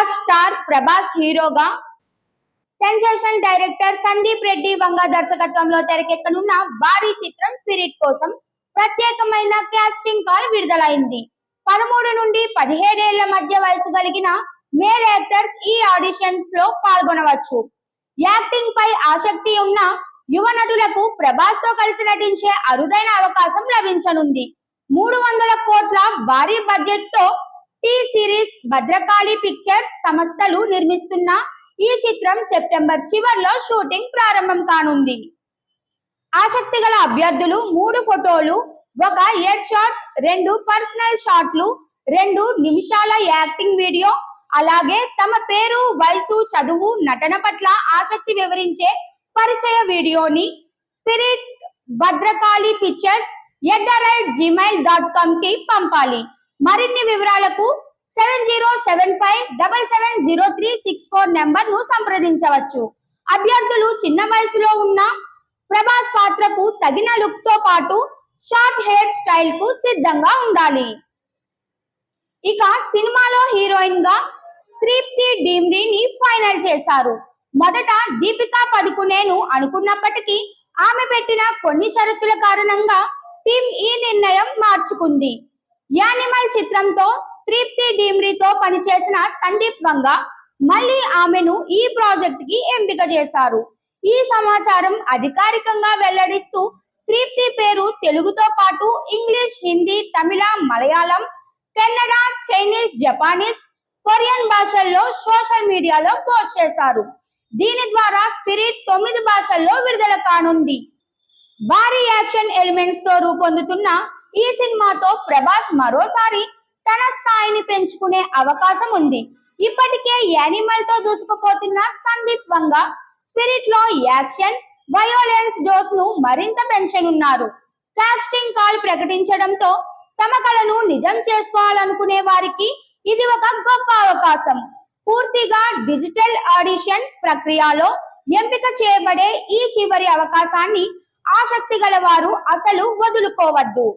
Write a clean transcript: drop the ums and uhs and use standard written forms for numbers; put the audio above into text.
Mass star Prabhas హీరోగా sensational director Sandeep Reddy Vanga దర్శకత్వంలో తెరకెక్కనున్న భారీ చిత్రం స్పిరిట్ కోసం ప్రత్యేకమైన కాస్టింగ్ కాల్ విడుదలైంది. 13 నుండి 17 ఏళ్ల మధ్య వయసు కలిగిన మేల్ యాక్టర్స్ ఈ ఆడిషన్స్ లో పాల్గొనవచ్చు. యాక్టింగ్ పై ఆసక్తి ఉన్న యువ నటులకు ప్రభాస్ తో కలిసి నటించే అరుదైన అవకాశం లభించనుంది. 300 కోట్ల భారీ బడ్జెట్ తో టీ సిరీస్ భద్రకాళి పిక్చర్స్ సంస్థలు నిర్మిస్తున్న ఈ చిత్రం సెప్టెంబర్ చివర్లో షూటింగ్ ప్రారంభం కానుంది. ఆసక్తి గల అభ్యర్థులు 3 ఫోటోలు, 1 హెడ్ షాట్, 2 పర్సనల్ షాట్లు, 2 నిమిషాల యాక్టింగ్ వీడియో, అలాగే తమ పేరు, వయసు, చదువు, నటన పట్ల ఆసక్తి వివరించే పరిచయ వీడియోని స్పిరిట్ భద్రకాళి పిక్చర్స్ @gmail.com కి పంపాలి. మరిన్ని వివరాలకు 7075770364 నెంబర్ను సంప్రదించవచ్చు. అభ్యర్థులు చిన్న వయసులో ఉన్న ప్రభాస్ పాత్రకు తగిన లుక్ తో పాటు షార్ట్ హెయిర్ స్టైల్ కు సిద్ధంగా ఉండాలి. ఇక సినిమాలో హీరోయిన్ గా తృప్తి డిమ్రీని ఫైనల్ చేశారు. మొదట దీపికా పదుకునేను అనుకున్నప్పటికీ ఆమె పెట్టిన కొన్ని షరతుల కారణంగా టీం ఈ నిర్ణయం మార్చుకుంది. యానిమల్ చిత్రంతో తృప్తి డిమ్రీతో పనిచేసిన సందీప్ వంగ మళ్ళీ ఆమెను ఈ ప్రాజెక్ట్ కి ఎంపిక చేశారు. ఈ సమాచారం అధికారికంగా వెల్లడిస్తూ తృప్తి పేరు తెలుగుతో పాటు English, Hindi, Tamil, Malayalam, Kannada, Chinese, Japanese, Korean భాషల్లో సోషల్ మీడియాలో పోస్ట్ చేశారు. దీని ద్వారా స్పిరిట్ 9 భాషల్లో విడుదల కానుంది. భారీ యాక్షన్ ఎలిమెంట్స్ తో రూపొందుతున్న ఈ సినిమాతో ప్రభాస్ మరోసారి తన స్థాయిని పెంచుకునే అవకాశం ఉంది. ఇప్పటికే యానిమల్ తో దూసుకుపోతున్న సందీప్ వంగ స్పిరిట్ లో యాక్షన్, వయోలెన్స్ డోస్ ను మరింత పెంచనున్నారు. కాస్టింగ్ కాల్ ప్రకటించడంతో తమ కలను నిజం చేసుకోవాలనుకునే వారికి ఇది ఒక గొప్ప అవకాశం. పూర్తిగా డిజిటల్ ఆడిషన్ ప్రక్రియలో ఎంపిక చేయబడే ఈ చివరి అవకాశాన్ని ఆసక్తి గల వారు అసలు వదులుకోవద్దు.